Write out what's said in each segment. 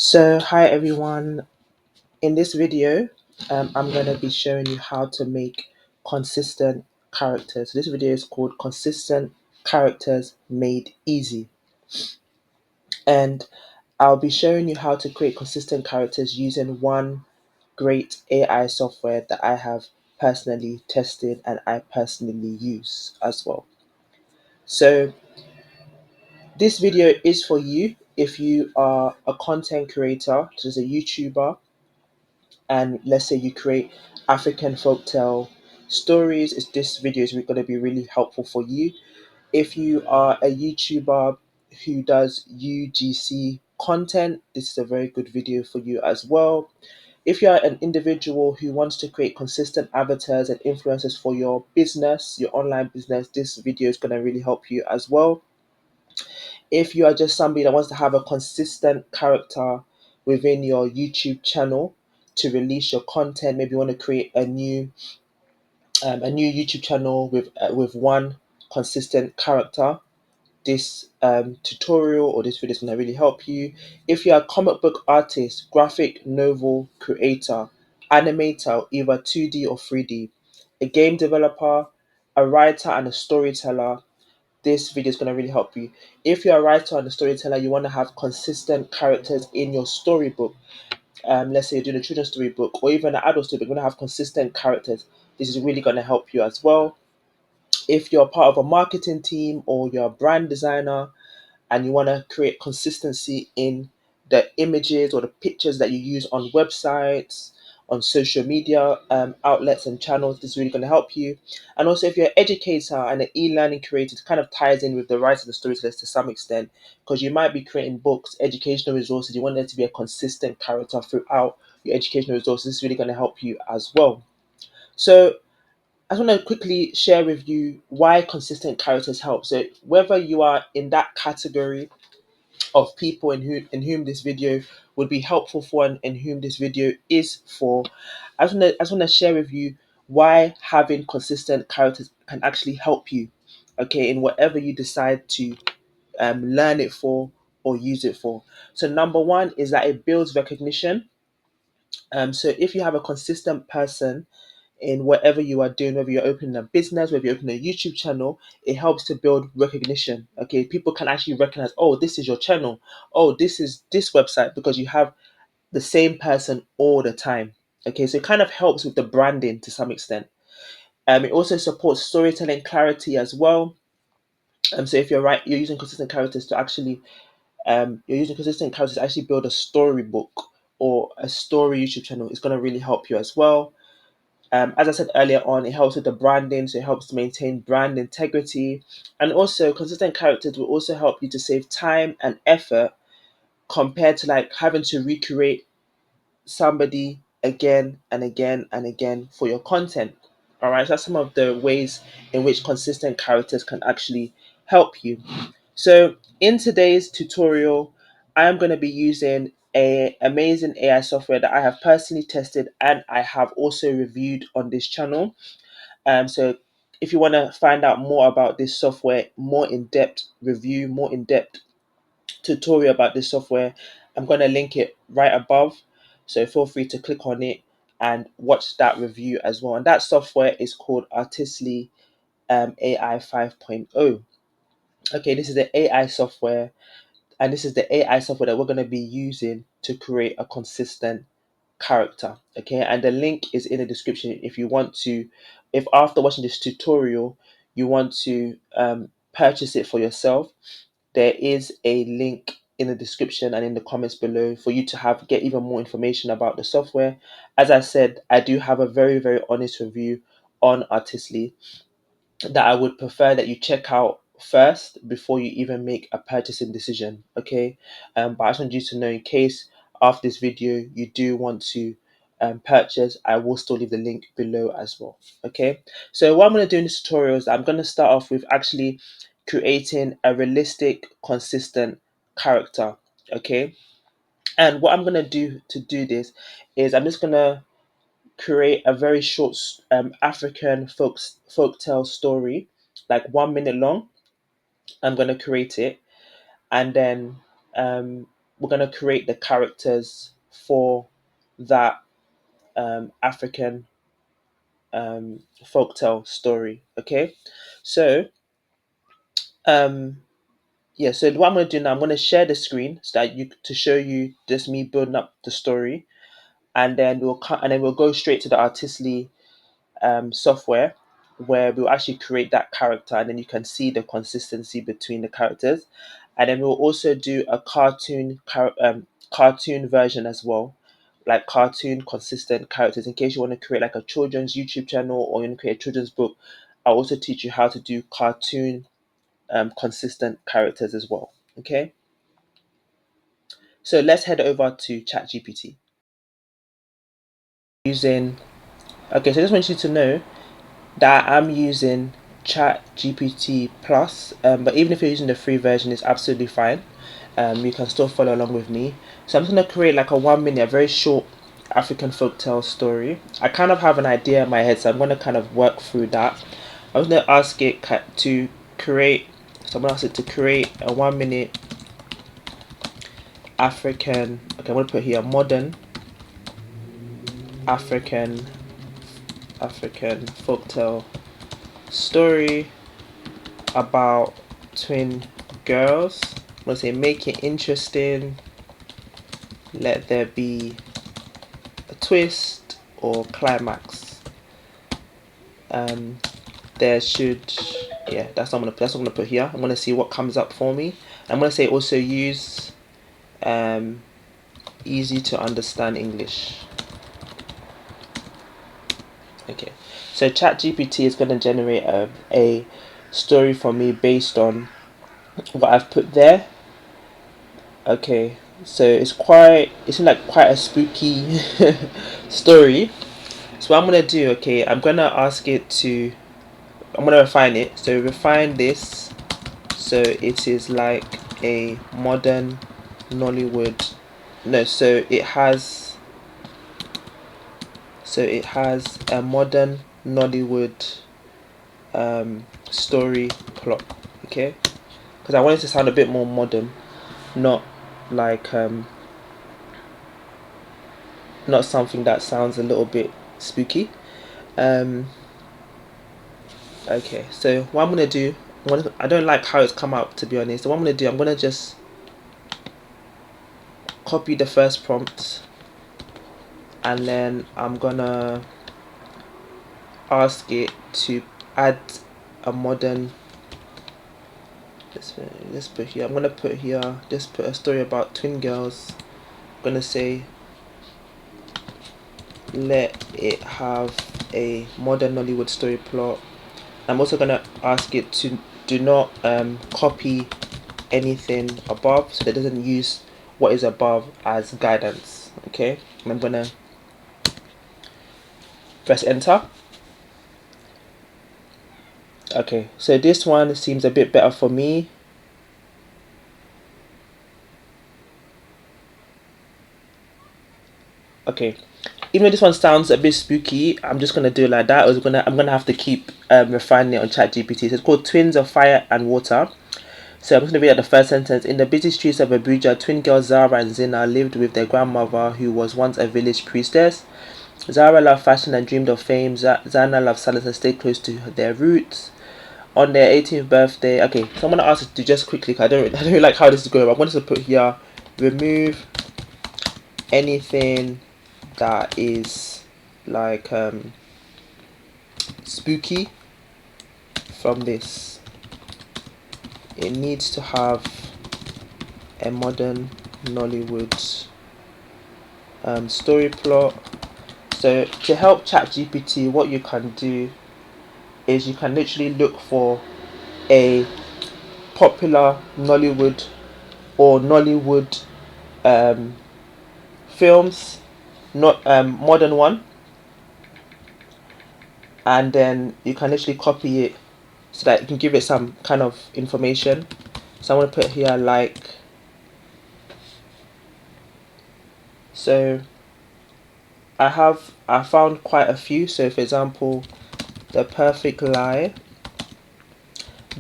So, hi everyone. In this video, I'm going to be showing you how to make consistent characters. So this video is called Consistent Characters Made Easy. And I'll be showing you how to create consistent characters using one great AI software that I have personally tested and I personally use as well. So, this video is for you if you are a content creator, such as a YouTuber, and let's say you create African folktale stories, this video is going to be really helpful for you. If you are a YouTuber who does UGC content, this is a very good video for you as well. If you are an individual who wants to create consistent avatars and influencers for your business, your online business, this video is going to really help you as well. If you are just somebody that wants to have a consistent character within your YouTube channel to release your content, maybe you want to create a new YouTube channel with one consistent character, this tutorial or this video is going to really help you. If you're a comic book artist, graphic novel creator, animator, either 2D or 3D, a game developer, a writer and a storyteller, this video is going to really help you. If you're a writer and a storyteller, you want to have consistent characters in your storybook. Let's say you're doing a children's storybook or even an adult storybook, you're going to have consistent characters. This is really going to help you as well. If you're part of a marketing team or you're a brand designer and you want to create consistency in the images or the pictures that you use on websites, on social media outlets and channels, this is really going to help you. And also, if you're an educator and an e-learning creator, it kind of ties in with the rise of the storytellers to some extent, because you might be creating books, educational resources. You want there to be a consistent character throughout your educational resources. This is really going to help you as well. So I just want to quickly share with you why consistent characters help. So whether you are in that category of people in whom this video would be helpful for and in whom this video is for, I just want to share with you why having consistent characters can actually help you, okay, in whatever you decide to learn it for or use it for. So number one is that it builds recognition. So if you have a consistent person in whatever you are doing, whether you're opening a business, whether you're opening a YouTube channel, it helps to build recognition. Okay, people can actually recognize, oh, this is your channel, oh, this is this website, because you have the same person all the time. Okay, so it kind of helps with the branding to some extent. It also supports storytelling clarity as well. So if you're using consistent characters to actually build a storybook or a story YouTube channel. It's going to really help you as well. As I said earlier on, it helps with the branding, so it helps to maintain brand integrity. And also, consistent characters will also help you to save time and effort compared to like having to recreate somebody again and again and again for your content. All right, so that's some of the ways in which consistent characters can actually help you. So in today's tutorial, I am going to be using a amazing AI software that I have personally tested and I have also reviewed on this channel. So if you want to find out more about this software, more in-depth review, more in-depth tutorial about this software, I'm going to link it right above. So feel free to click on it and watch that review as well. And that software is called Artistly AI 5.0. Okay, this is the AI software, and this is the AI software that we're going to be using to create a consistent character. Okay, and the link is in the description if you want to, if after watching this tutorial you want to purchase it for yourself. There is a link in the description and in the comments below for you to get even more information about the software. As I said, I do have a very honest review on Artistly that I would prefer that you check out first before you even make a purchasing decision. Okay, but I just want you to know, in case after this video you do want to purchase, I will still leave the link below as well. Okay, so what I'm going to do in this tutorial is I'm going to start off with actually creating a realistic, consistent character. Okay, and what I'm going to do to do this is I'm just going to create a very short African folktale story, like 1 minute long. I'm gonna create it, and then we're going to create the characters for that African folktale story. Okay, so um, yeah, so what I'm going to do now, I'm going to share the screen so that you to show you just me building up the story, and then we'll go straight to the Artistly software where we'll actually create that character, and then you can see the consistency between the characters, and then we'll also do a cartoon version as well, like cartoon consistent characters in case you want to create like a children's YouTube channel or you want to create a children's book. I'll also teach you how to do cartoon consistent characters as well. Okay, so let's head over to ChatGPT using. Okay, so I just want you to know that I'm using Chat GPT Plus, but even if you're using the free version, it's absolutely fine. You can still follow along with me. So I'm just gonna create like a 1 minute, a very short African folktale story. I kind of have an idea in my head, so I'm gonna kind of work through that. I was gonna ask it to create. So I'm gonna ask it to create a 1 minute African. Okay, I'm gonna put here modern African folktale story about twin girls. I'm gonna say make it interesting. Let there be a twist or climax. There should, yeah, that's what I'm gonna put here. I'm gonna see what comes up for me. I'm gonna say also use easy to understand English. Okay, so ChatGPT is gonna generate a story for me based on what I've put there. Okay, so it's like quite a spooky story. So what I'm gonna do, okay, I'm gonna refine it. So refine this so it is like a modern Nollywood. No, it has a modern Nollywood story plot. Okay, because I want it to sound a bit more modern, not like not something that sounds a little bit spooky. Um, okay, so what I'm gonna do, I don't like how it's come out to be honest. So what I'm gonna do, I'm gonna just copy the first prompt, and then I'm gonna ask it to add a modern. Let's put here. I'm gonna put here. Just put a story about twin girls. I'm gonna say let it have a modern Nollywood story plot. I'm also gonna ask it to do not copy anything above, so that it doesn't use what is above as guidance. Okay, and I'm gonna press enter. Okay, so this one seems a bit better for me. Okay, even though this one sounds a bit spooky, I'm just gonna do it like that. I'm gonna have to keep refining it on ChatGPT. So it's called Twins of Fire and Water. So I'm just gonna read out the first sentence. In the busy streets of Abuja, twin girls Zara and Zina lived with their grandmother, who was once a village priestess. Zara loved fashion and dreamed of fame. Zana loved silence and stayed close to their roots. On their 18th birthday, okay, so I'm gonna ask it to just quickly. I don't really like how this is going. I want to put here, remove anything that is like spooky from this. It needs to have a modern Nollywood story plot. So to help ChatGPT, what you can do is you can literally look for a popular Nollywood or Nollywood films, not modern one, and then you can literally copy it so that you can give it some kind of information. So I'm going to put here like, so I found quite a few. So for example, The Perfect Lie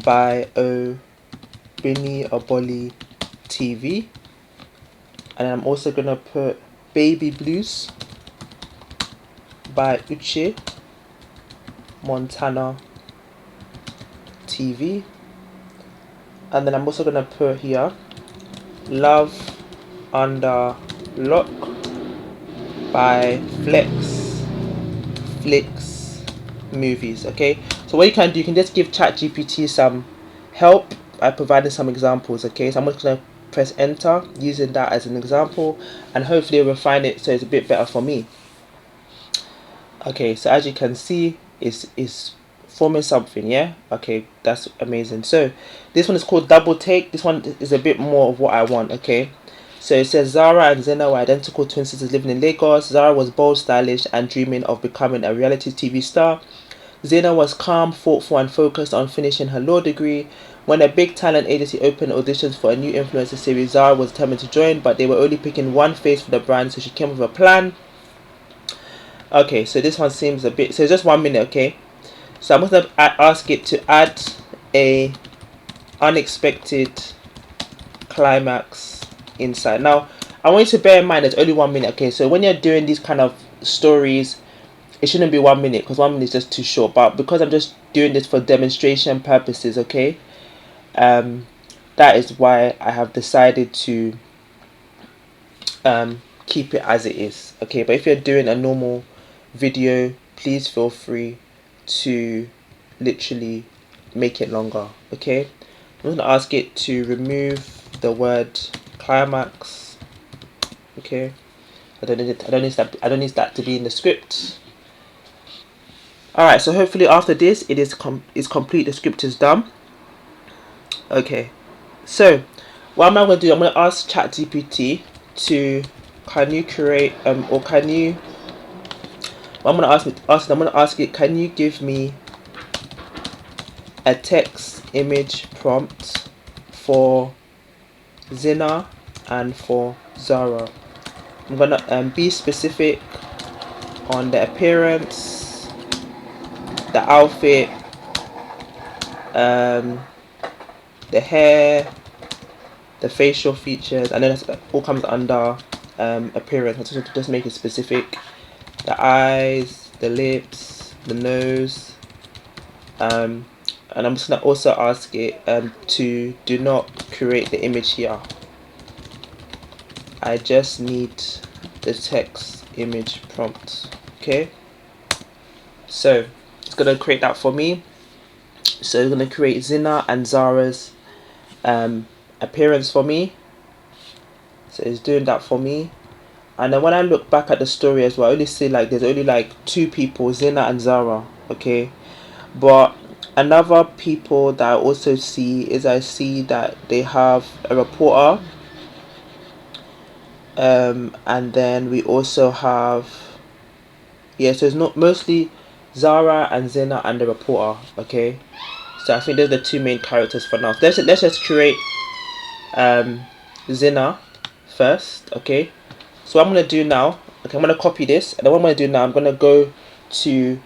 by Obini Oboli TV. And I'm also gonna put Baby Blues by Uche Montana TV. And then I'm also gonna put here Love Under Lock by Flix Movies. Okay, so what you can do, you can just give ChatGPT some help by providing some examples. Okay, so I'm just gonna press enter using that as an example, and hopefully it will refine it so it's a bit better for me. Okay, so as you can see, it's forming something. Yeah, okay, that's amazing. So this one is called Double Take. This one is a bit more of what I want. Okay, so it says Zara and Zena were identical twin sisters living in Lagos. Zara was bold, stylish, and dreaming of becoming a reality TV star. Zena was calm, thoughtful, and focused on finishing her law degree. When a big talent agency opened auditions for a new influencer series, Zara was determined to join, but they were only picking one face for the brand, so she came with a plan. Okay, so this one seems a bit... So it's just 1 minute, okay? So I'm going to ask it to add a unexpected climax inside. Now, I want you to bear in mind it's only 1 minute, okay? So when you're doing these kind of stories, it shouldn't be 1 minute because 1 minute is just too short. But because I'm just doing this for demonstration purposes, okay? That is why I have decided to keep it as it is, okay? But if you're doing a normal video, please feel free to literally make it longer, okay? I'm going to ask it to remove the word climax, okay? I don't need that to be in the script. All right, so hopefully after this it is complete. The script is done. Okay, so what am I going to do? I'm going to ask ChatGPT to can you create or can you. I'm going to ask it. Can you give me a text image prompt for Zena and for Zara? I'm going to be specific on the appearance, the outfit, the hair, the facial features, and then it all comes under appearance. I just make it specific. The eyes, the lips, the nose, and I'm just gonna also ask it to do not create the image here. I just need the text image prompt. Okay, so it's gonna create that for me. So it's gonna create Zena and Zara's appearance for me. So it's doing that for me. And then when I look back at the story as well, I only see like there's only like 2 people, Zena and Zara, okay? But another people that I also see is I see that they have a reporter, and then we also have, yeah, so it's not mostly Zara and Zena and the reporter, okay? So I think those are the 2 main characters for now. So let's just create Zena first, okay? So what I'm going to do now, okay, I'm going to copy this, and then what I'm going to do now, I'm going to go to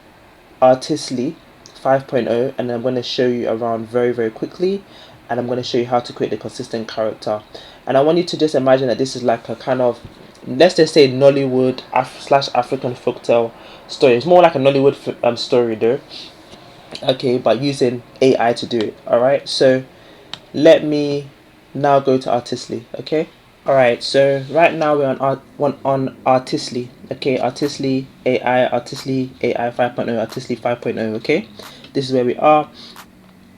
Artistly 5.0, and I'm going to show you around very, very quickly, and I'm going to show you how to create the consistent character. And I want you to just imagine that this is like a kind of, let's just say Nollywood / African folktale story. It's more like a Nollywood story though, okay, but using AI to do it. Alright, so let me now go to Artistly, okay? Alright, so right now we're on Artistly, okay? Artistly AI 5.0, Artistly 5.0, okay? This is where we are.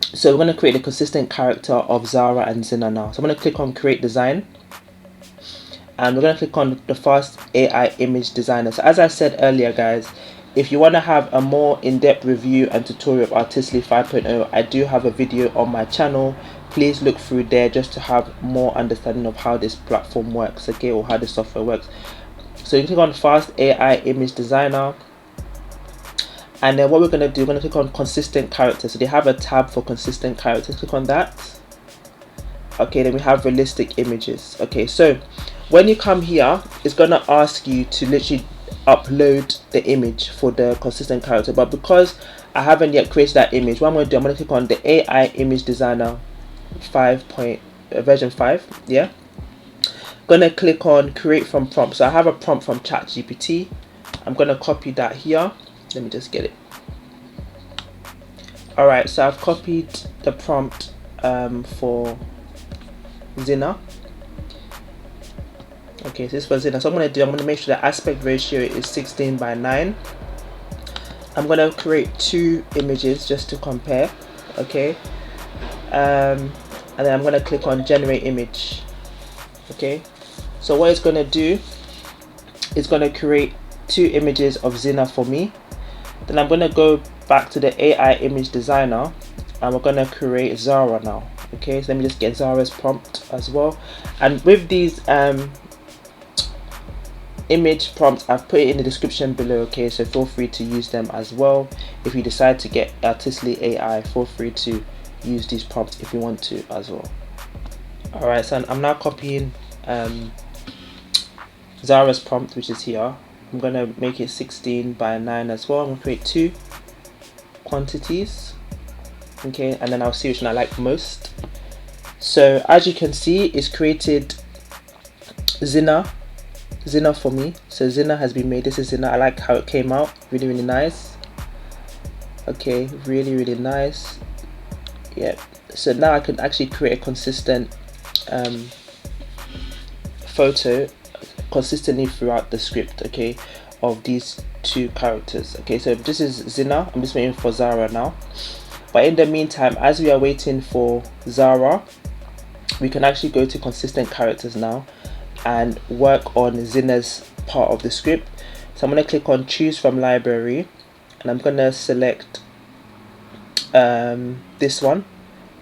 So we're going to create a consistent character of Zara and Zena now. So I'm going to click on Create Design, and we're going to click on the Fast AI Image Designer. So as I said earlier, guys, if you want to have a more in-depth review and tutorial of Artistly 5.0, I do have a video on my channel. Please look through there just to have more understanding of how this platform works, okay, or how this software works. So you click on Fast AI Image Designer, and then what we're going to do, we're going to click on Consistent Characters. So they have a tab for Consistent Characters. Click on that. Okay, then we have Realistic Images. Okay, so when you come here, it's going to ask you to literally upload the image for the consistent character, but because I haven't yet created that image, what I'm going to do, I'm going to click on the AI Image Designer version 5, yeah, Gonna click on create from prompt. So I have a prompt from ChatGPT. I'm gonna copy that here. Let me just get it. Alright, so I've copied the prompt for Zina. Okay, so this for Zina. So I'm gonna make sure the aspect ratio is 16:9. I'm gonna create 2 images just to compare. Okay. And then I'm gonna click on generate image. Okay. So what it's gonna do is gonna create 2 images of Zina for me. Then I'm gonna go back to the AI image designer and we're gonna create Zara now. Okay, so let me just get Zara's prompt as well. And with these image prompts, I've put it in the description below. Okay, so feel free to use them as well. If you decide to get Artistly AI, feel free to use these prompts if you want to as well. Alright, so I'm now copying Zara's prompt, which is here. I'm gonna make it 16:9 as well. I'm gonna create 2 quantities. Okay, and then I'll see which one I like most. So as you can see, it's created Zina for me. So Zina has been made. This is Zina. I like how it came out. Really nice. Okay, really nice. Yep. So now I can actually create a consistent photo consistently throughout the script, okay, of these 2 characters. Okay, so this is Zina. I'm just waiting for Zara now. But in the meantime, as we are waiting for Zara, we can actually go to consistent characters now and work on Zina's part of the script. So I'm going to click on choose from library and I'm going to select this one.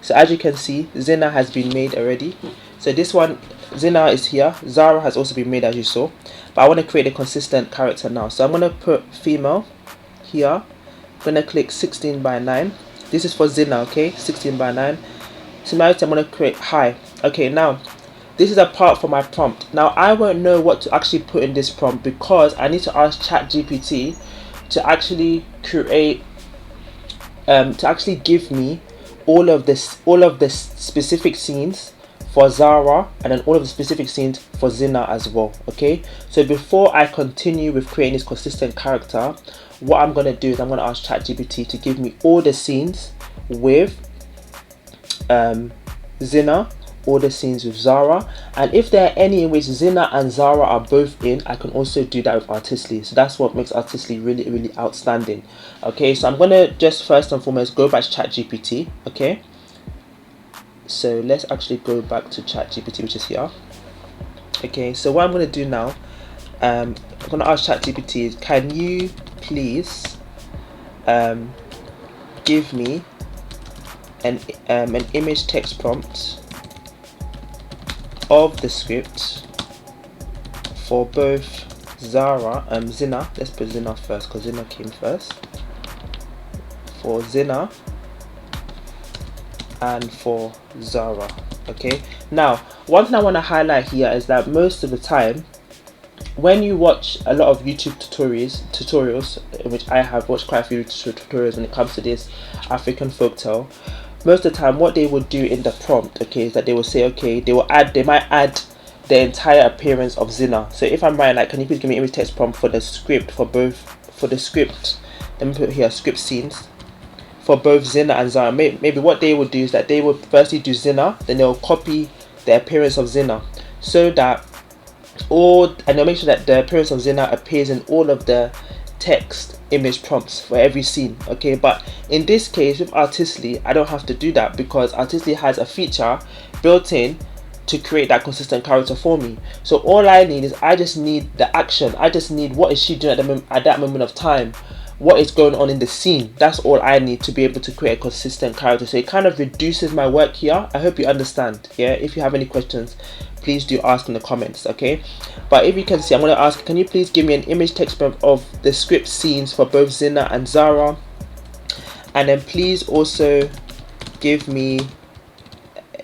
So as you can see, Zina has been made already. So this one, Zina is here. Zara has also been made, as you saw. But I want to create a consistent character now. So I'm going to put female here. I'm going to click 16:9. This is for Zina, okay? 16:9. Similarity, I'm going to create hi. Okay, now this is a part for my prompt. Now I won't know what to actually put in this prompt because I need to ask ChatGPT to actually create, to actually give me all of the specific scenes for Zara and then all of the specific scenes for Zina as well. Okay, so before I continue with creating this consistent character, what I'm going to do is I'm going to ask ChatGPT to give me all the scenes with Zina, all the scenes with Zara, and if there are any in which Zina and Zara are both in, I can also do that with Artistly. So that's what makes Artistly really outstanding. Okay, so I'm gonna just first and foremost go back to ChatGPT. Okay, so let's actually go back to ChatGPT, which is here. Okay, so what I'm gonna do now, I'm gonna ask ChatGPT, can you please give me an image text prompt of the script for both Zina, let's put Zina first because Zina came first, for Zina and for Zara. Okay, now one thing I want to highlight here is that most of the time when you watch a lot of YouTube tutorials, which I have watched quite a few tutorials when it comes to this African folktale, most of the time what they would do in the prompt, okay, is that they will say, okay, they might add the entire appearance of Zina. So if I'm writing like, can you please give me image text prompt for the script for the script, let me put here script scenes for both Zina and Zara. Maybe what they would do is that they would firstly do Zina, then they'll copy the appearance of Zina so that and they'll make sure that the appearance of Zina appears in all of the text image prompts for every scene. Okay, but in this case with Artistly, I don't have to do that because Artistly has a feature built in to create that consistent character for me. So all I need is I just need the action. I just need what is she doing at that moment of time, what is going on in the scene. That's all I need to be able to create a consistent character. So it kind of reduces my work here. I hope you understand. Yeah, if you have any questions, please do ask in the comments. Okay, but if you can see, I'm going to ask, can you please give me an image text prompt of the script scenes for both Zina and Zara, and then please also give me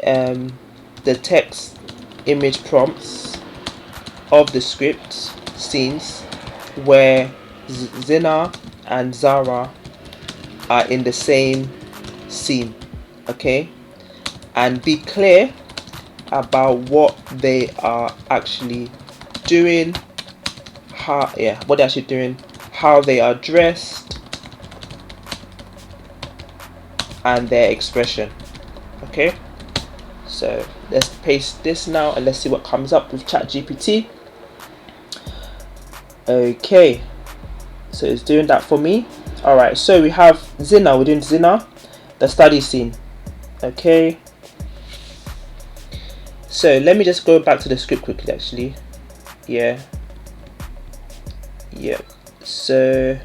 the text image prompts of the script scenes where Zina and Zara are in the same scene. Okay, and be clear about what they are actually doing, what they're actually doing, how they are dressed, and their expression. Okay, so let's paste this now and let's see what comes up with ChatGPT. Okay, so it's doing that for me. All right, so we have Zina. We're doing Zina, the study scene. Okay, so let me just go back to the script quickly. Actually, yeah. So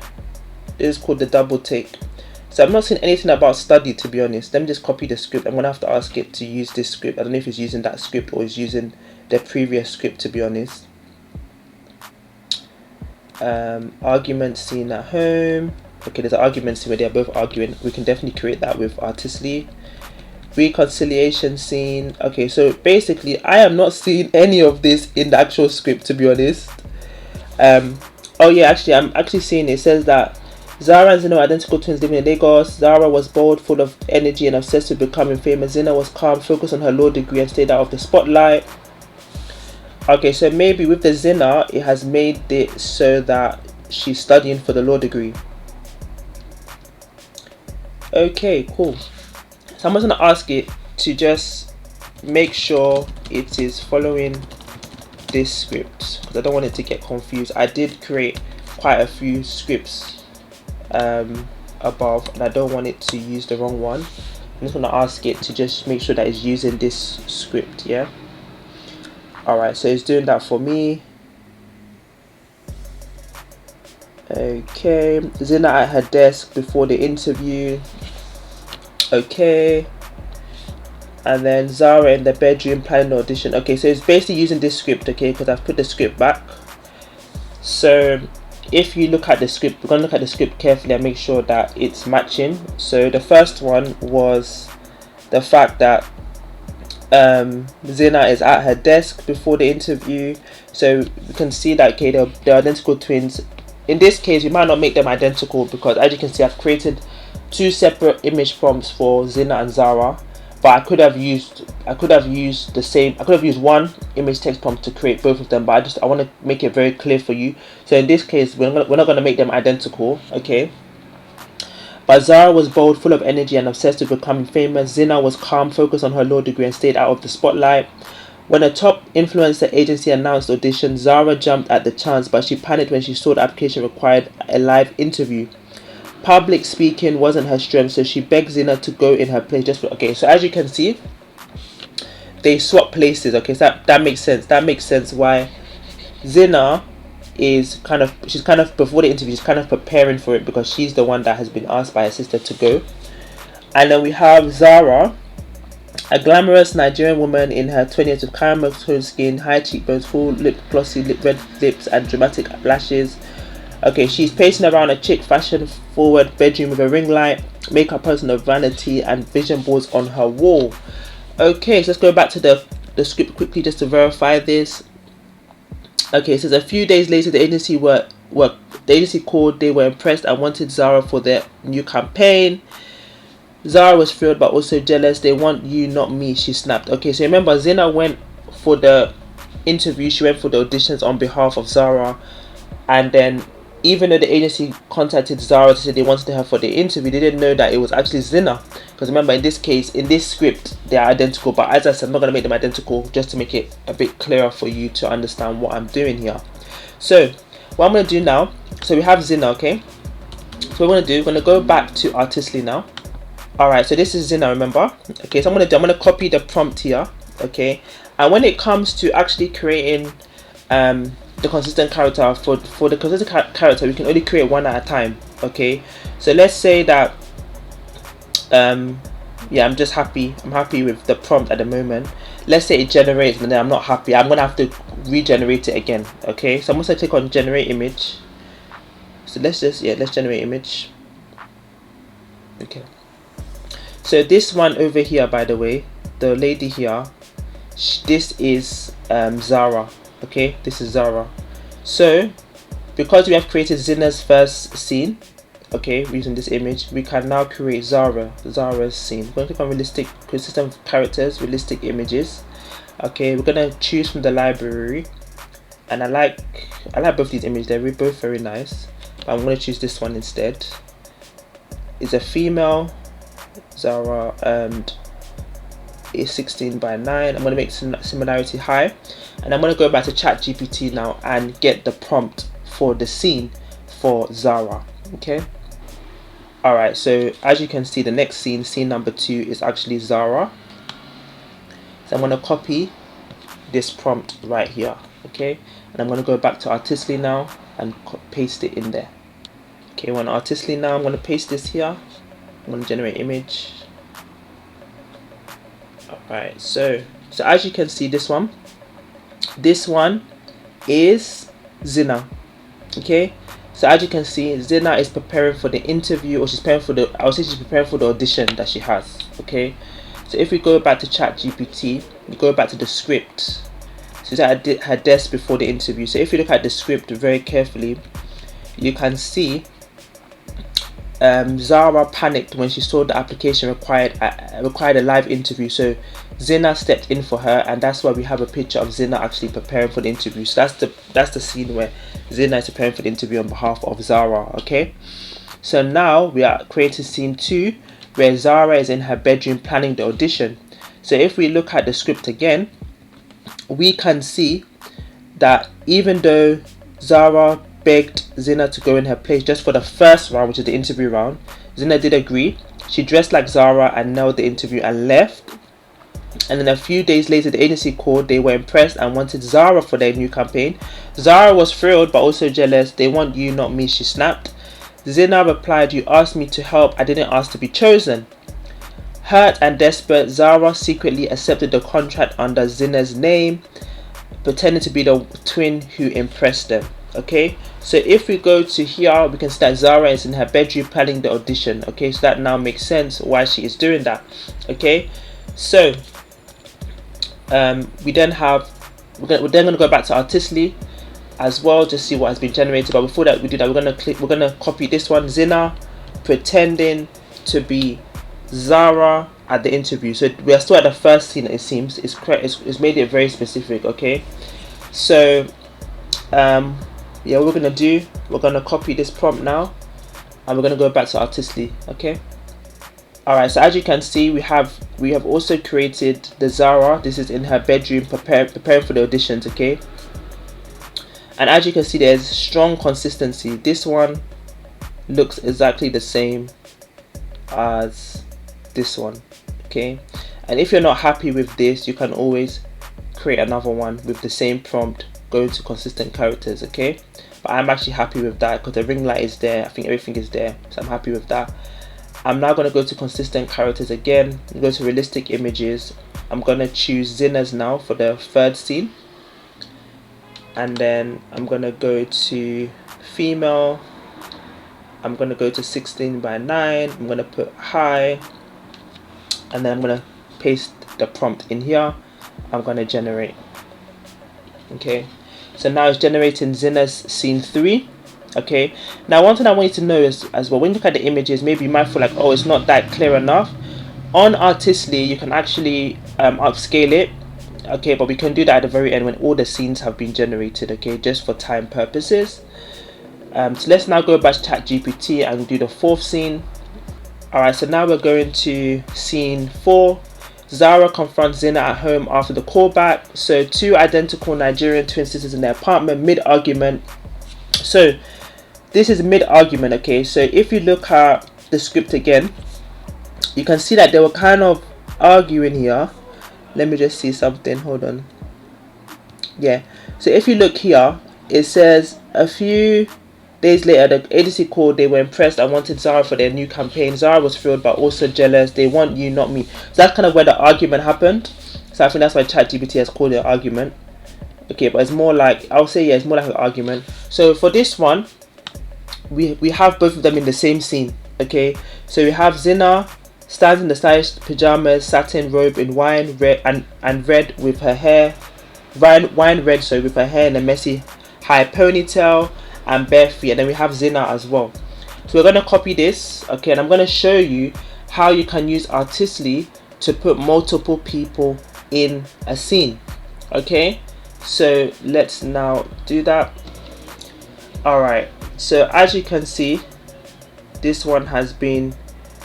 this is called the double take. So I'm not seeing anything about study, to be honest. Let me just copy the script. I'm gonna have to ask it to use this script. I don't know if it's using that script or it's using the previous script, to be honest. Argument scene at home. Okay, there's an argument scene where they're both arguing. We can definitely create that with Artistly. Reconciliation scene. Okay, so basically I am not seeing any of this in the actual script, to be honest. Oh yeah, actually I'm actually seeing it says that Zara and Zina were identical twins living in Lagos. Zara was bold, full of energy and obsessed with becoming famous. Zina was calm, focused on her law degree and stayed out of the spotlight. Okay, so maybe with the Zina, it has made it so that she's studying for the law degree. Okay, cool. So I'm just going to ask it to just make sure it is following this script, because I don't want it to get confused. I did create quite a few scripts above, and I don't want it to use the wrong one. I'm just going to ask it to just make sure that it's using this script. Yeah. Alright, so it's doing that for me. Okay, Zina at her desk before the interview. Okay, and then Zara in the bedroom planning the audition. Okay, so it's basically using this script, okay, because I've put the script back. So if you look at the script, we're going to look at the script carefully and make sure that it's matching. So the first one was the fact that Zina is at her desk before the interview. So we can see that, okay, they're identical twins. In this case, we might not make them identical because, as you can see, I've created two separate image prompts for Zina and Zara, but I could have used one image text prompt to create both of them, but I want to make it very clear for you. So in this case, we're not going to make them identical, okay? But Zara was bold, full of energy and obsessed with becoming famous. Zina was calm, focused on her law degree and stayed out of the spotlight. When a top influencer agency announced audition, Zara jumped at the chance, but she panicked when she saw the application required a live interview. Public speaking wasn't her strength, so she begged Zina to go in her place. Okay, so as you can see, they swap places. Okay, so that makes sense. That makes sense why Zina is she's kind of before the interview, she's kind of preparing for it because she's the one that has been asked by her sister to go. And then we have Zara, a glamorous Nigerian woman in her 20s with caramel tone skin, high cheekbones, full glossy red lips and dramatic lashes. Okay, she's pacing around a chic, fashion-forward bedroom with a ring light, makeup person of vanity, and vision boards on her wall. Okay, so let's go back to the script quickly just to verify this. Okay, it says a few days later, the agency called. They were impressed and wanted Zara for their new campaign. Zara was thrilled but also jealous. They want you, not me, she snapped. Okay, so remember, Zina went for the interview. She went for the auditions on behalf of Zara, and then even though the agency contacted Zara to say they wanted her for the interview, they didn't know that it was actually Zina. Because remember, in this case, in this script, they are identical. But as I said, I'm not going to make them identical, just to make it a bit clearer for you to understand what I'm doing here. So what I'm going to do now, so we have Zina, okay? So what we're going to do, we're going to go back to Artistly now. Alright, so this is Zina, remember? Okay, so I'm going to copy the prompt here, okay? And when it comes to actually creating the consistent character, for the consistent character, we can only create one at a time, okay? So let's say that yeah, I'm happy with the prompt at the moment. Let's say it generates and then I'm not happy. I'm gonna have to regenerate it again, okay? So I'm gonna click on generate image. So let's generate image. Okay, so this one over here, by the way, the lady here, this is Zara. Okay, this is Zara. So because we have created Zina's first scene, okay, using this image, we can now create Zara's scene. We're going to click on realistic, consistent characters, realistic images. Okay, we're gonna choose from the library, and I like both these images. They're both very nice, but I'm gonna choose this one instead. It's a female, Zara, and it's 16 by 9. I'm gonna make similarity high, and I'm gonna go back to ChatGPT now and get the prompt for the scene for Zara. Okay. Alright, so as you can see, the next scene, scene number 2, is actually Zara. So I'm going to copy this prompt right here, okay? And I'm going to go back to Artistly now and paste it in there. Okay, on Artistly now, I'm going to paste this here. I'm going to generate image. Alright, so as you can see, this one is Zina, okay? So as you can see, Zina is preparing for the interview, or she's preparing for the, I would say she's preparing for the audition that she has, okay? So if we go back to ChatGPT, we go back to the script. She's at her desk before the interview. So if you look at the script very carefully, you can see Zara panicked when she saw the application required a live interview. So Zina stepped in for her, and that's why we have a picture of Zina actually preparing for the interview. So that's the scene where Zina is preparing for the interview on behalf of Zara. Okay, so now we are creating scene 2, where Zara is in her bedroom planning the audition. So if we look at the script again, we can see that even though Zara begged Zina to go in her place just for the first round, which is the interview round, Zina did agree. She dressed like Zara and nailed the interview and left. And then a few days later, the agency called. They were impressed and wanted Zara for their new campaign. Zara was thrilled but also jealous. They want you, not me, she snapped. Zina replied, you asked me to help, I didn't ask to be chosen. Hurt and desperate, Zara secretly accepted the contract under Zina's name, pretending to be the twin who impressed them. Okay, so if we go to here, we can see that Zara is in her bedroom planning the audition. Okay, so that now makes sense why she is doing that. Okay, so we're then going to go back to Artistly as well, just see what has been generated. But before that we do that, we're gonna copy this one, Zina pretending to be Zara at the interview. So we are still at the first scene. It seems it's made it very specific. Okay, so yeah, what we're gonna copy this prompt now, and we're gonna go back to Artistly. Okay, alright, so as you can see, we have also created the Zara. This is in her bedroom preparing for the auditions. Okay, and as you can see, there's strong consistency. This one looks exactly the same as this one. Okay, and if you're not happy with this, you can always create another one with the same prompt, going to consistent characters. Okay, but I'm actually happy with that because the ring light is there. I think everything is there, so I'm happy with that. I'm now going to go to consistent characters again, go to realistic images. I'm going to choose Zina's now for the third scene, and then I'm going to go to female. I'm going to go to 16 by 9. I'm going to put high, and then I'm going to paste the prompt in here. I'm going to generate. Okay, so now it's generating Zina's scene 3. Okay, now one thing I want you to know is as well, when you look at the images, maybe you might feel like, oh, it's not that clear enough. On Artistly, you can actually upscale it. Okay, but we can do that at the very end when all the scenes have been generated. Okay, just for time purposes. So let's now go back to ChatGPT and do the 4th scene. Alright, so now we're going to scene 4. Zara confronts Zina at home after the callback. So 2 identical Nigerian twin sisters in their apartment mid-argument. So this is mid-argument. Okay, so if you look at the script again, you can see that they were kind of arguing here. Let me just see something, hold on. Yeah, so if you look here, it says a few days later, the agency called. They were impressed and wanted Zara for their new campaign. Zara was thrilled but also jealous. They want you, not me. So that's kind of where the argument happened. So I think that's why ChatGPT has called it an argument. Okay, but it's more like, I'll say, yeah, it's more like an argument. So for this one, we have both of them in the same scene. Okay, so we have Zina stands in the stylish pajamas, satin robe in wine red and red with her hair, wine red, so with her hair in a messy high ponytail and bare feet. And then we have Zina as well. So we're going to copy this. Okay, and I'm going to show you how you can use Artistly to put multiple people in a scene. Okay, so let's now do that. All right, so as you can see, this one has been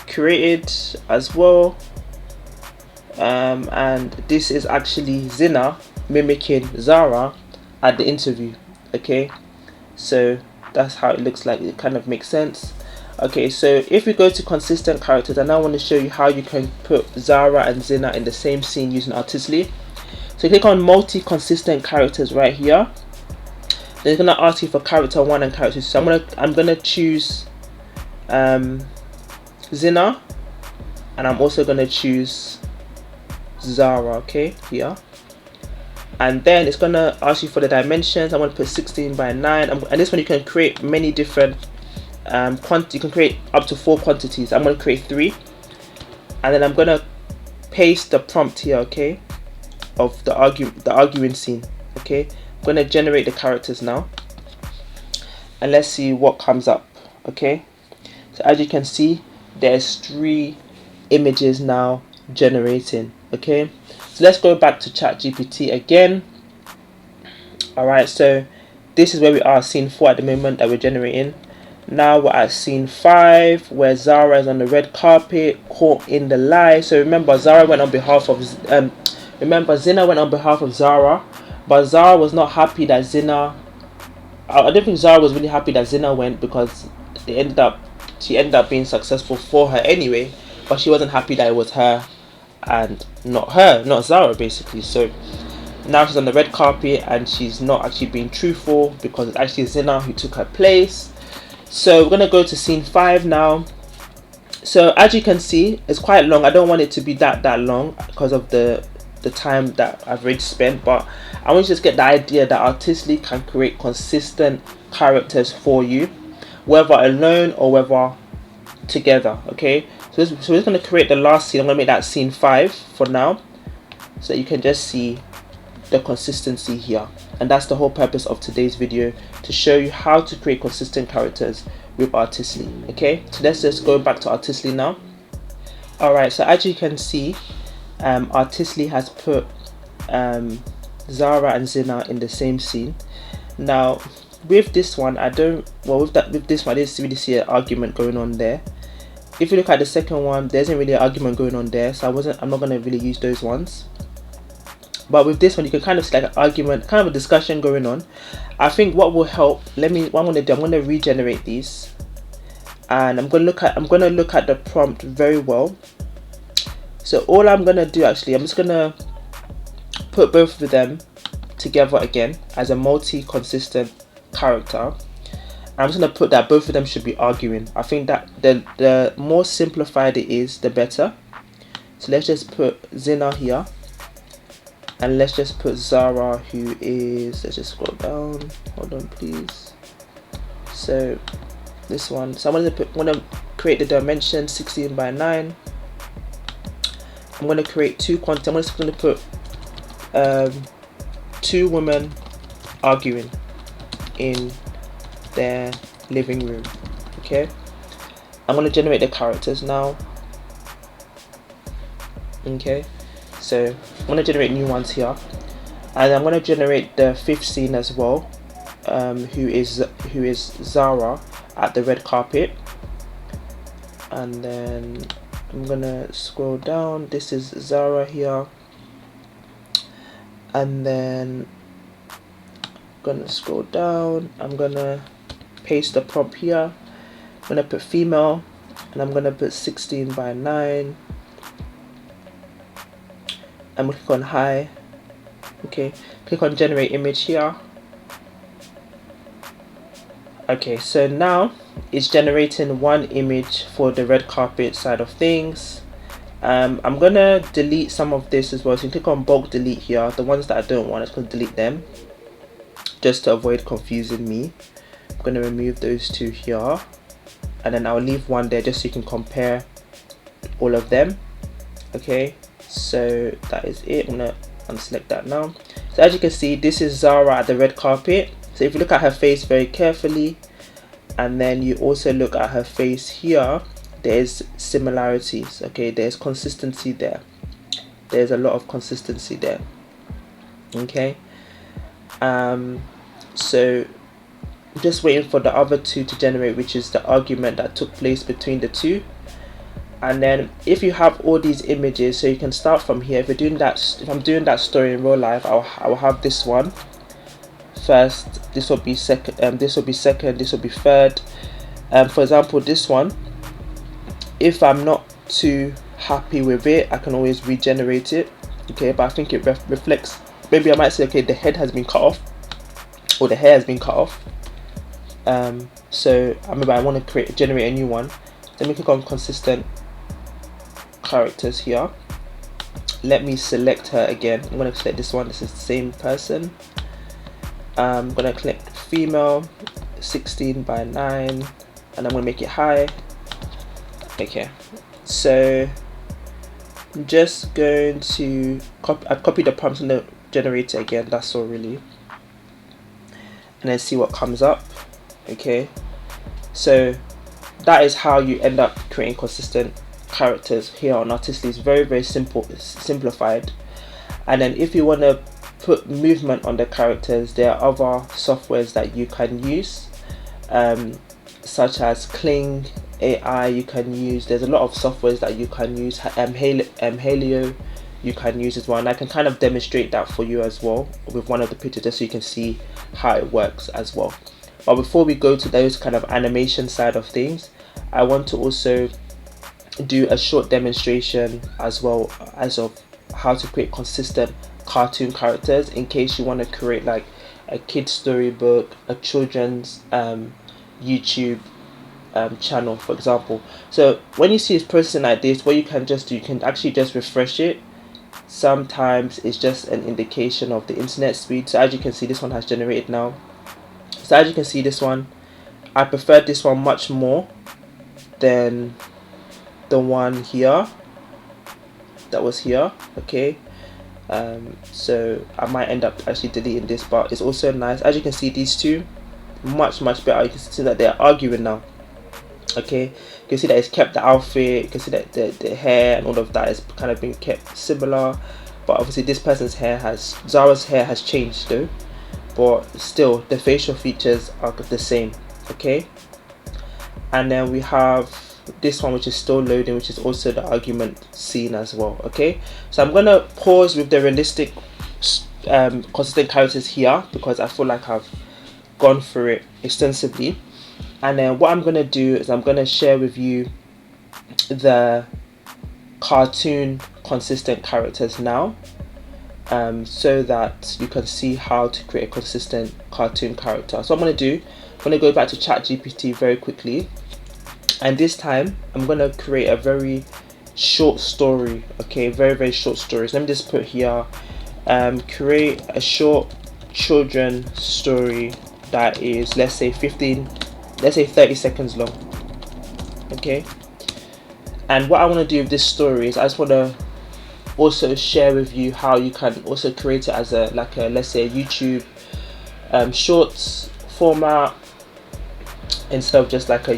created as well, and this is actually Zina mimicking Zara at the interview. Okay, so that's how it looks like. It kind of makes sense. Okay, so if we go to consistent characters, I now want to show you how you can put Zara and Zina in the same scene using Artistically. So click on multi-consistent characters right here. Then it's gonna ask you for character 1 and character 2. So I'm gonna choose Zina, and I'm also gonna choose Zara. Okay, here. And then it's gonna ask you for the dimensions. I'm gonna put 16 by 9. And this one you can create many different you can create up to 4 quantities. I'm gonna create 3, and then I'm gonna paste the prompt here, okay, of the arguing scene. Okay, I'm gonna generate the characters now, and let's see what comes up. Okay, so as you can see, there's 3 images now generating. Okay, so let's go back to ChatGPT again. All right, so this is where we are, scene 4 at the moment that we're generating. Now we're at scene 5, where Zara is on the red carpet, caught in the lie. So remember, Zara went on behalf of Zina went on behalf of Zara, but Zara was not happy that Zina. I don't think Zara was really happy that Zina went, because she ended up being successful for her anyway. But she wasn't happy that it was her and not Zara, basically. So now she's on the red carpet and she's not actually being truthful, because it's actually Zina who took her place. So we're gonna go to scene 5 now. So as you can see, it's quite long. I don't want it to be that long because of the time that I've already spent, but I want you to just get the idea that Artistically can create consistent characters for you, whether alone or whether together. Okay, so we're just going to create the last scene. I'm going to make that scene 5 for now, so you can just see the consistency here. And that's the whole purpose of today's video, to show you how to create consistent characters with Artistically. Okay, so let's just go back to Artistically now. Alright, so as you can see, Artistically has put Zara and Zina in the same scene. Now with this one, with this one I didn't really see an argument going on there. If you look at the second one, there isn't really an argument going on there, so I'm not going to really use those ones. But with this one, you can kind of see like an argument, kind of a discussion going on. I think what will help, what I'm going to do, I'm going to regenerate these, and I'm going to look at the prompt very well. So all I'm going to do, actually, I'm just going to put both of them together again as a multi-consistent character. I'm just going to put that both of them should be arguing. I think that the more simplified it is, the better. So let's just put Zina here, and let's just put Zara, who is, let's just scroll down, hold on please. So this one, so I'm going to create the dimension 16 by 9. I'm going to create 2 quantities. I'm just going to put 2 women arguing in their living room. Okay, I'm going to generate the characters now. Okay, so I'm going to generate new ones here, and I'm going to generate the 5th scene as well, who is Zara at the red carpet. And then I'm going to scroll down. This is Zara here, and then I'm going to scroll down. I'm going to paste the prompt here. I'm going to put female, and I'm going to put 16 by 9. I'm going to click on hi. Okay, click on generate image here. Okay, so now it's generating 1 image for the red carpet side of things. I'm gonna delete some of this as well, so you click on bulk delete here. The ones that I don't want, I'm just gonna delete them just to avoid confusing me. I'm gonna remove those 2 here, and then I'll leave 1 there just so you can compare all of them. Okay, so that is it. I'm gonna unselect that now. So as you can see, this is Zara at the red carpet. So if you look at her face very carefully, and then you also look at her face here, there's similarities. Okay, there's consistency there. There's a lot of consistency there. Okay. So just waiting for the other two to generate, which is the argument that took place between the two. And then if you have all these images, so you can start from here. If you're doing that, if I'm doing that story in real life, I'll have this one first, this will be second, this will be second, this will be third. For example, this one, if I'm not too happy with it, I can always regenerate it. Okay, but I think it reflects, maybe I might say, okay, the head has been cut off, or the hair has been cut off. So maybe I want to generate a new one. Let me click on consistent characters here. Let me select her again. I'm going to select this one. This is the same person. I'm going to click female, 16 by 9, and I'm going to make it high. Okay, so I'm just going to copy the prompts on the generator again. That's all really, and then see what comes up. Okay, so that is how you end up creating consistent characters here on Artistly. It's very simple, it's simplified. And then if you want to put movement on the characters, there are other softwares that you can use, such as Kling AI. You can use, there's a lot of softwares that you can use. Halio you can use as well, and I can kind of demonstrate that for you as well with one of the pictures, just so you can see how it works as well. But before we go to those kind of animation side of things, I want to also do a short demonstration as well as of how to create consistent cartoon characters, in case you want to create like a kid's storybook, a children's YouTube channel, for example. So when you see this processing like this, what you can just do, you can actually just refresh it. Sometimes it's just an indication of the internet speed. So as you can see, this one has generated now. So as you can see, this one, I prefer this one much more than the one here that was here. Okay, so I might end up actually deleting this, but it's also nice. As you can see, these two much better. You can see that they're arguing now. Okay, you can see that it's kept the outfit, you can see that the hair and all of that is kind of been kept similar, but obviously this person's hair has, Zara's hair has changed though, but still the facial features are the same. Okay, and then we have this one which is still loading, which is also the argument scene as well. Okay, so I'm gonna pause with the realistic consistent characters here, because I feel like I've gone through it extensively. And then what I'm going to do is I'm going to share with you the cartoon consistent characters now, so that you can see how to create a consistent cartoon character. So what I'm going to do, I'm going to go back to ChatGPT very quickly, and this time I'm going to create a very short story. Okay, very short story. So let me just put here, create a short children story that is, let's say 30 seconds long. Okay, and what I want to do with this story is I just want to also share with you how you can also create it as a, like a, let's say a YouTube shorts format, instead of just like a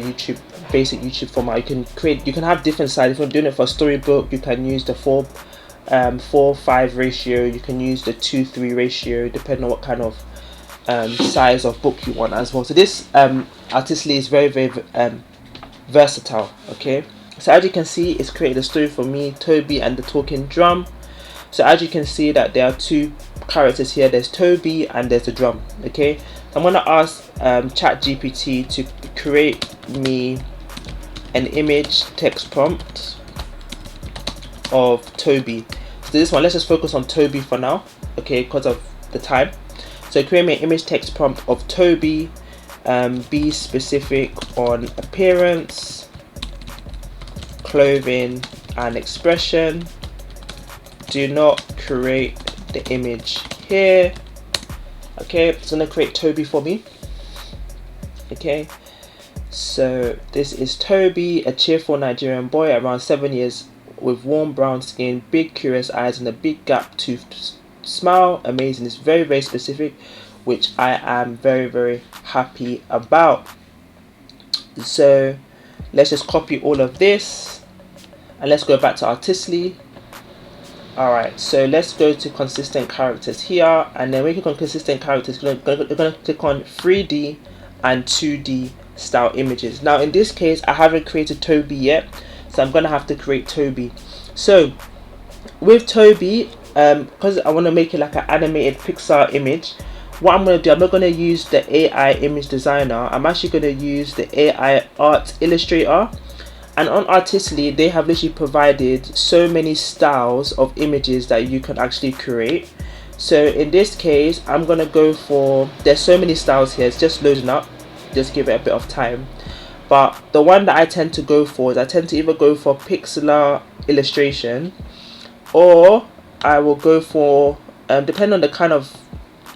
basic YouTube format. You can have different sides. If you're doing it for a storybook, you can use the 4:5 ratio, you can use the 2:3 ratio, depending on what kind of size of book you want as well. So this Artistly is very versatile. Okay, so as you can see, it's created a story for me, Toby and the talking drum. So as you can see that there are two characters here, there's Toby and there's the drum. Okay, so I'm going to ask ChatGPT to create me an image text prompt of Toby. So this one, let's just focus on Toby for now, okay, because of the time. So create me an image text prompt of Toby, be specific on appearance, clothing and expression. Do not create the image here. Okay, it's gonna create Toby for me. Okay, so this is Toby, a cheerful Nigerian boy around 7 years with warm brown skin, big curious eyes and a big gap toothed smile. Amazing. It's very specific, which I am very happy about. So let's just copy all of this and let's go back to Artistly. Alright, so let's go to consistent characters here, and then when you click on consistent characters, you're going to click on 3D and 2D style images. Now in this case, I haven't created Toby yet, so I'm going to have to create Toby. So with Toby, because I want to make it like an animated Pixar image, what I'm going to do, I'm not going to use the AI image designer, I'm actually going to use the AI art illustrator. And on Artistly, they have literally provided so many styles of images that you can actually create. So in this case, I'm going to go for, there's so many styles here, it's just loading up, just give it a bit of time. But the one that I tend to go for is I tend to either go for pixel illustration, or I will go for, depending on the kind of,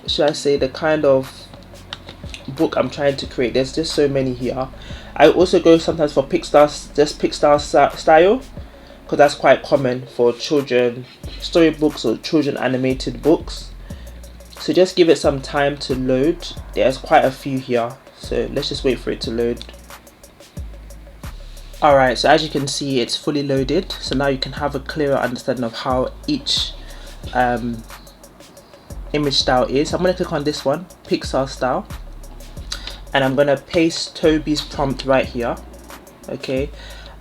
should I say, the kind of book I'm trying to create. There's just so many here. I also go sometimes for Pixar, just Pixar style, because that's quite common for children storybooks or children animated books. So just give it some time to load. There's quite a few here, so let's just wait for it to load. Alright, so as you can see, it's fully loaded, so now you can have a clearer understanding of how each image style is. I'm going to click on this one, Pixar style, and I'm going to paste Toby's prompt right here. Okay,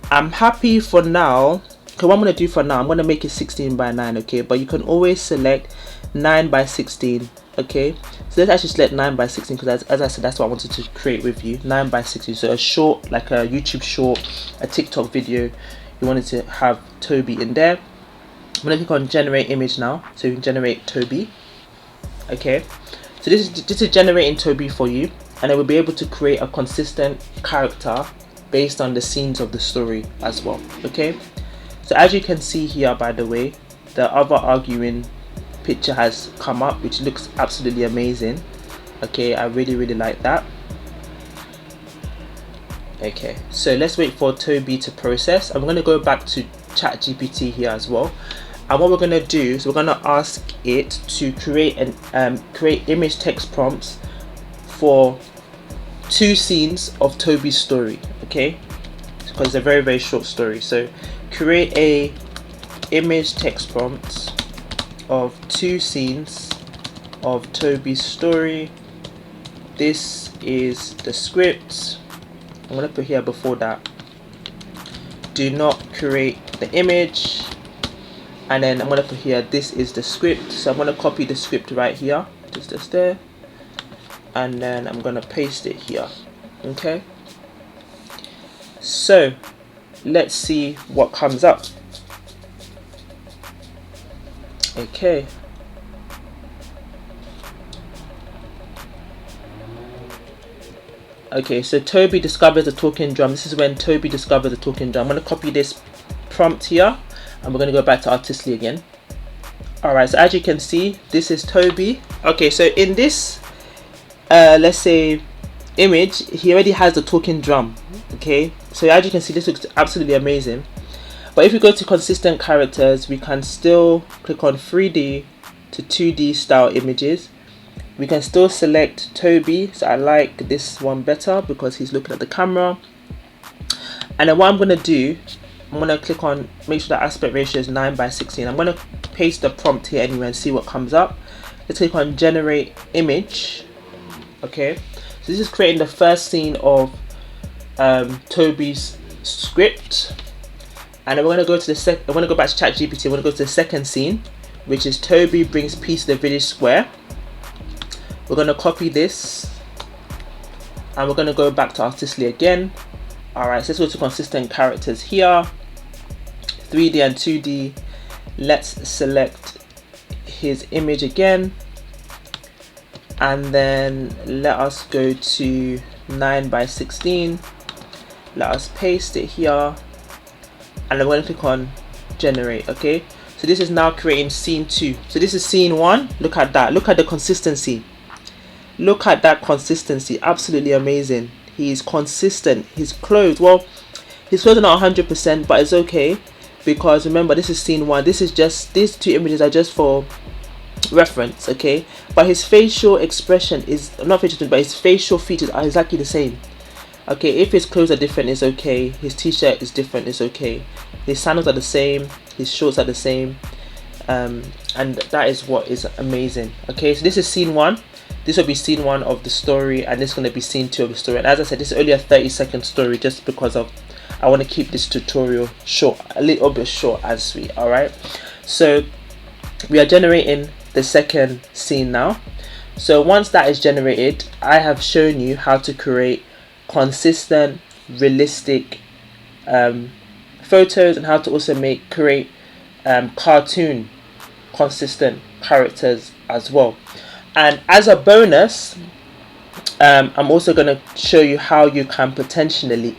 I'm happy for now. Okay, what I'm going to do for now, I'm going to make it 16 by 9, okay, but you can always select 9 by 16, okay. So let's actually select 9 by 16, because as I said, that's what I wanted to create with you, 9 by 16. So a short, like a YouTube short, a TikTok video, you wanted to have Toby in there. I'm going to click on generate image now, so you can generate Toby. Okay, so this is generating Toby for you, and I will be able to create a consistent character based on the scenes of the story as well. Okay, so as you can see here, by the way, the other arguing picture has come up, which looks absolutely amazing. Okay, I really like that. Okay, so let's wait for Toby to process. I'm going to go back to ChatGPT here as well, and what we're going to do is we're going to ask it to create image text prompts for 2 scenes of Toby's story. Okay, because it's a very short story. So create a image text prompts of 2 scenes of Toby's story. This is the script. I'm going to put here before that, do not create the image, and then I'm going to put here, this is the script. So I'm going to copy the script right here, just there, and then I'm going to paste it here. Okay, so let's see what comes up. Okay, okay, so Toby discovers the talking drum. This is when Toby discovers the talking drum. I'm going to copy this prompt here, and we're going to go back to Artistly again. Alright, so as you can see, this is Toby. Okay, so in this let's say image, he already has the talking drum. Okay, so as you can see, this looks absolutely amazing. But if we go to consistent characters, we can still click on 3D to 2D style images. We can still select Toby, so I like this one better because he's looking at the camera. And then what I'm going to do, I'm going to click on, make sure the aspect ratio is 9 by 16. I'm going to paste the prompt here anyway and see what comes up. Let's click on generate image. Okay, so this is creating the first scene of Toby's script. And then we're going to go to the I'm going to go back to ChatGPT. We're going to go to the second scene, which is Toby brings peace to the village square. We're going to copy this, and we're going to go back to Artistly again. Alright, so let's go to consistent characters here, 3D and 2D. Let's select his image again, and then let us go to 9 by 16. Let us paste it here, and I'm going to click on generate. Okay, so this is now creating scene 2. So this is scene 1. Look at that, look at the consistency. Look at that consistency, absolutely amazing. He's consistent. His clothes, well, his clothes are not 100%, but it's okay, because remember, this is scene 1. This is just, these 2 images are just for reference. Okay, but his facial expression is not facial, but his facial features are exactly the same. Okay, if his clothes are different, it's okay. His t-shirt is different, it's okay. His sandals are the same, his shorts are the same. and that is what is amazing. Okay, so this is scene 1. This will be scene 1 of the story, and this is going to be scene 2 of the story. And as I said, this is only a 30-second story, just because of I want to keep this tutorial short, a little bit short and sweet. All right, so we are generating the second scene now. So once that is generated, I have shown you how to create consistent, realistic photos, and how to also create cartoon consistent characters as well. And as a bonus, I'm also going to show you how you can potentially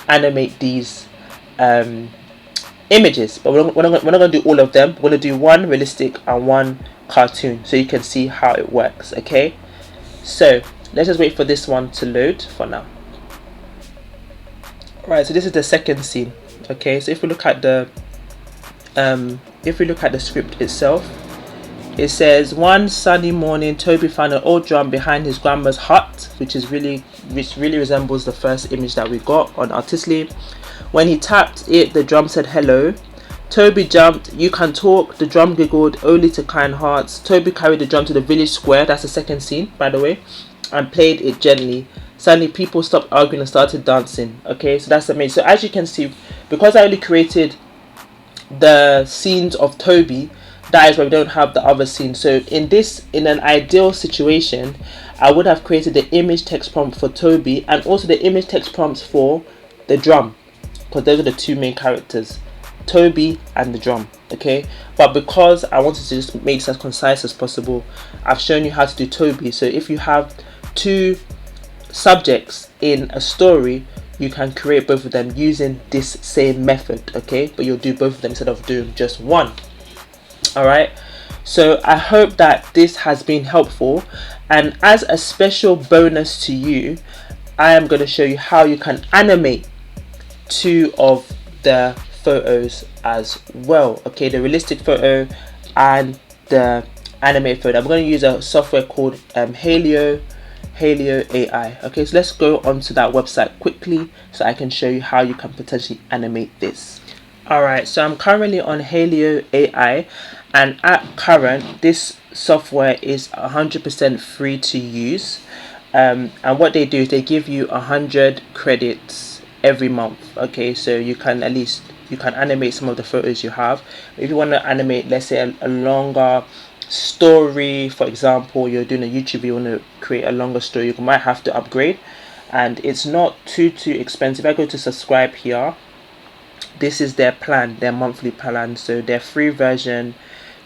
animate these images, but we're not going to do all of them. We're going to do one realistic and one cartoon, so you can see how it works. Okay, so let's just wait for this one to load for now. Right, so this is the second scene. Okay, so if we look at the script itself, it says, one sunny morning, Toby found an old drum behind his grandma's hut, which really resembles the first image that we got on Artistly. When he tapped it, the drum said hello. Toby jumped. You can talk. The drum giggled. Only to kind hearts. Toby carried the drum to the village square. That's the second scene, by the way, and played it gently. Suddenly, people stopped arguing and started dancing. Okay, so that's amazing. So as you can see, because I only created the scenes of Toby, that is why we don't have the other scenes. So in an ideal situation, I would have created the image text prompt for Toby and also the image text prompts for the drum, because those are the two main characters, Toby and the drum. Okay, but because I wanted to just make this as concise as possible, I've shown you how to do Toby. So if you have two subjects in a story, you can create both of them using this same method. Okay, but you'll do both of them instead of doing just one. All right, so I hope that this has been helpful, and as a special bonus to you, I am going to show you how you can animate two of the photos as well. Okay, the realistic photo and the animated photo. I'm going to use a software called Halio AI. Okay, so let's go onto that website quickly so I can show you how you can potentially animate this. Alright, so I'm currently on Halio AI, and at current this software is 100% free to use, and what they do is they give you 100 credits every month. Okay, so you can animate some of the photos you have. If you want to animate, let's say, a longer story, for example, you're doing a YouTube, you want to create a longer story, you might have to upgrade, and it's not too expensive. I go to subscribe here. This is their plan, their monthly plan. So their free version,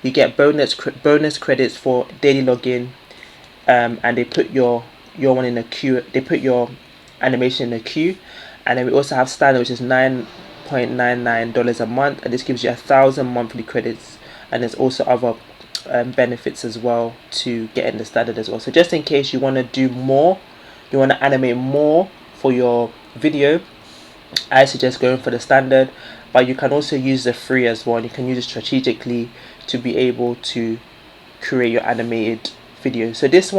you get bonus credits for daily login, and they put your one in a queue. They put your animation in a queue, and then we also have standard, which is $9.99 a month, and this gives you 1,000 monthly credits. And there's also other benefits as well to get in the standard as well. So just in case you want to do more, you want to animate more for your video, I suggest going for the standard, but you can also use the free as well. You can use it strategically to be able to create your animated video. So this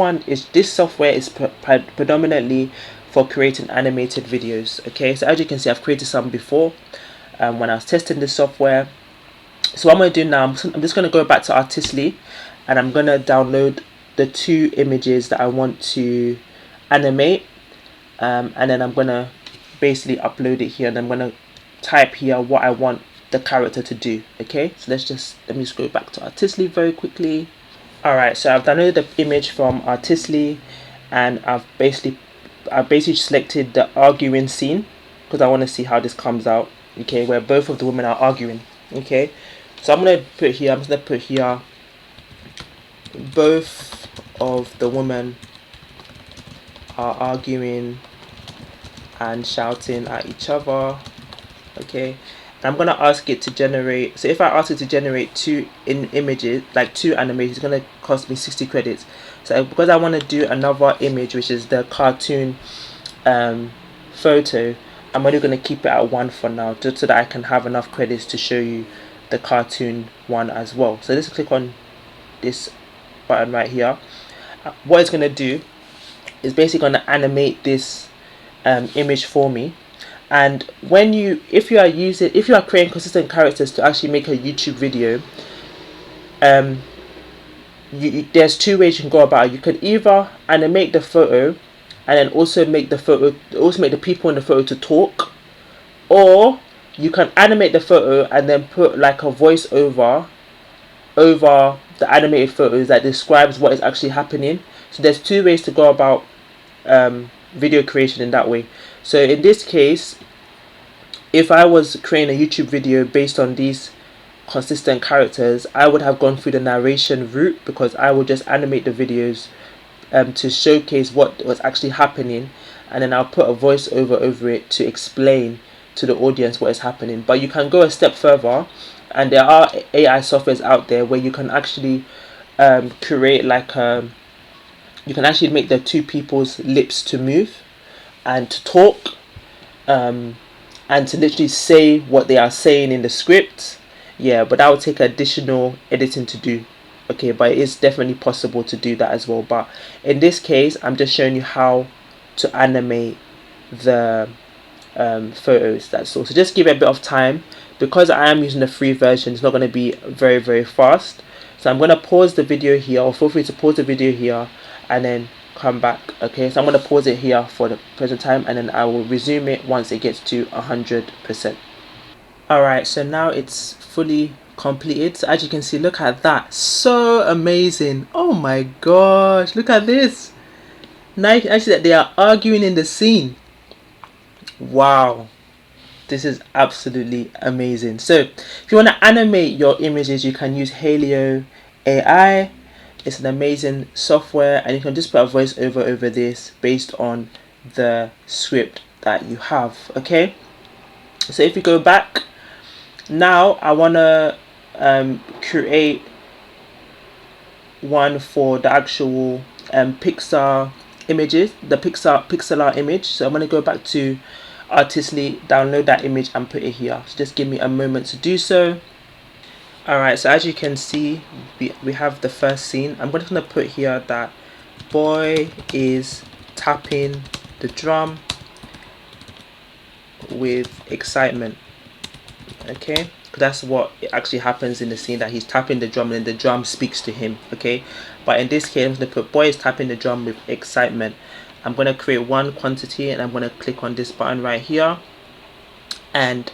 software is predominantly for creating animated videos. Okay, so as you can see, I've created some before when I was testing this software. So what I'm going to do now, I'm just going to go back to Artistly, and I'm going to download the two images that I want to animate, and then I'm going to basically upload it here, and I'm going to type here what I want the character to do. Okay, so let me just go back to Artistly very quickly. Alright, so I've downloaded the image from Artistly, and I've basically selected the arguing scene because I want to see how this comes out. Okay, where both of the women are arguing. Okay, so I'm just going to put here both of the women are arguing and shouting at each other. Okay, and I'm gonna ask it to generate. So if I ask it to generate two images, like two animations, it's gonna cost me 60 credits. So because I want to do another image, which is the cartoon photo, I'm only gonna keep it at 1 for now, just so that I can have enough credits to show you the cartoon one as well. So let's click on this button right here. What it's gonna do is basically gonna animate this image for me, And if you are creating consistent characters to actually make a YouTube video, um, there's two ways you can go about it. You could either animate the photo, and then also make the people in the photo to talk, or you can animate the photo and then put like a voiceover over the animated photos that describes what is actually happening. So there's two ways to go about video creation in that way. So in this case, if I was creating a YouTube video based on these consistent characters, I would have gone through the narration route, because I would just animate the videos to showcase what was actually happening, and then I'll put a voiceover over it to explain to the audience what is happening. But you can go a step further, and there are AI softwares out there where you can actually create you can actually make the two people's lips to move and to talk, um, and to literally say what they are saying in the script. Yeah, but that would take additional editing to do. Okay, but it is definitely possible to do that as well. But in this case, I'm just showing you how to animate the photos. That's all. So just give it a bit of time, because I am using the free version. It's not going to be very, very fast. So I'm going to pause the video here, or feel free to pause the video here and then come back. Okay, so I'm going to pause it here for the present time, and then I will resume it once it gets to 100%. Alright, so now it's fully completed. So as you can see, look at that. So amazing. Oh my gosh, look at this. Now you can actually see that they are arguing in the scene. Wow. This is absolutely amazing. So if you want to animate your images, you can use Halio AI. It's an amazing software, and you can just put a voiceover over this based on the script that you have. Okay, so if you go back now, I want to create one for the actual Pixar images, the pixelar image. So I'm going to go back to Artistly, download that image and put it here. So just give me a moment to do so. Alright, so as you can see, we have the first scene. I'm just going to put here that boy is tapping the drum with excitement. Okay, that's what actually happens in the scene, that he's tapping the drum and the drum speaks to him. Okay, but in this case, I'm going to put boy is tapping the drum with excitement. I'm going to create one quantity, and I'm going to click on this button right here, and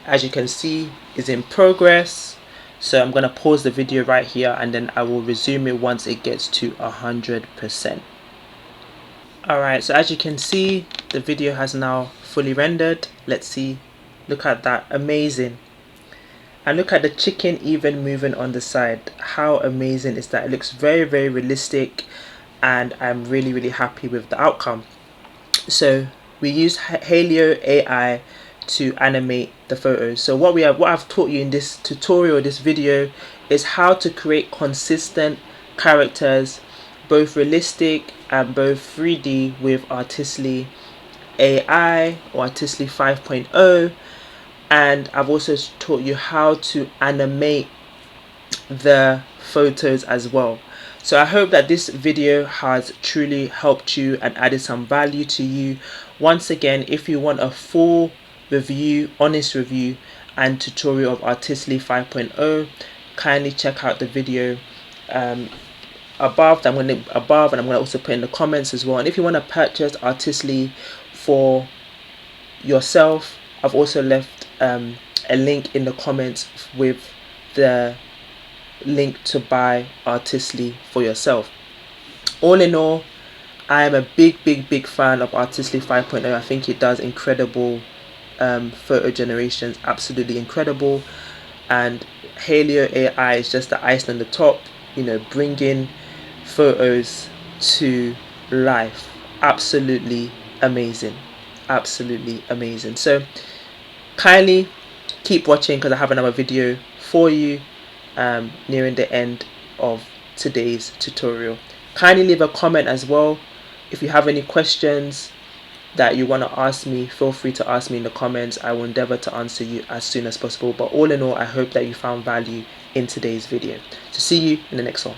as you can see, is in progress. So I'm going to pause the video right here, and then I will resume it once it gets to 100%. Alright, so as you can see, the video has now fully rendered. Let's see. Look at that. Amazing. And look at the chicken even moving on the side. How amazing is that? It looks very, very realistic, and I'm really, really happy with the outcome. So we used Halio AI to animate the photos. So what I've taught you in this tutorial, this video, is how to create consistent characters, both realistic and both 3D, with Artistly AI or Artistly 5.0. And I've also taught you how to animate the photos as well. So I hope that this video has truly helped you and added some value to you. Once again, if you want a full review, honest review and tutorial of Artistly 5.0, kindly check out the video above, and I'm going to also put in the comments as well. And if you want to purchase Artistly for yourself, I've also left a link in the comments with the link to buy Artistly for yourself. All in all, I am a big fan of Artistly 5.0. I think it does incredible photo generations, absolutely incredible. And Halio AI is just the icing on the top, you know, bringing photos to life. Absolutely amazing, absolutely amazing. So kindly keep watching, because I have another video for you nearing the end of today's tutorial. Kindly leave a comment as well. If you have any questions that you want to ask me, feel free to ask me in the comments. I will endeavor to answer you as soon as possible. But all in all, I hope that you found value in today's video. So see you in the next one.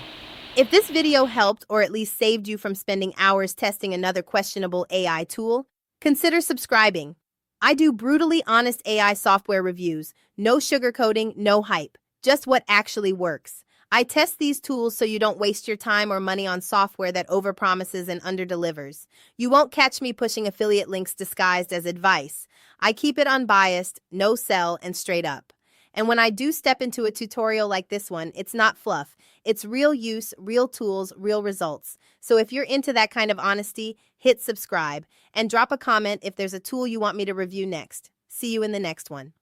If this video helped, or at least saved you from spending hours testing another questionable AI tool, consider subscribing. I do brutally honest AI software reviews. No sugarcoating, no hype. Just what actually works. I test these tools so you don't waste your time or money on software that overpromises and underdelivers. You won't catch me pushing affiliate links disguised as advice. I keep it unbiased, no sell, and straight up. And when I do step into a tutorial like this one, it's not fluff. It's real use, real tools, real results. So if you're into that kind of honesty, hit subscribe and drop a comment if there's a tool you want me to review next. See you in the next one.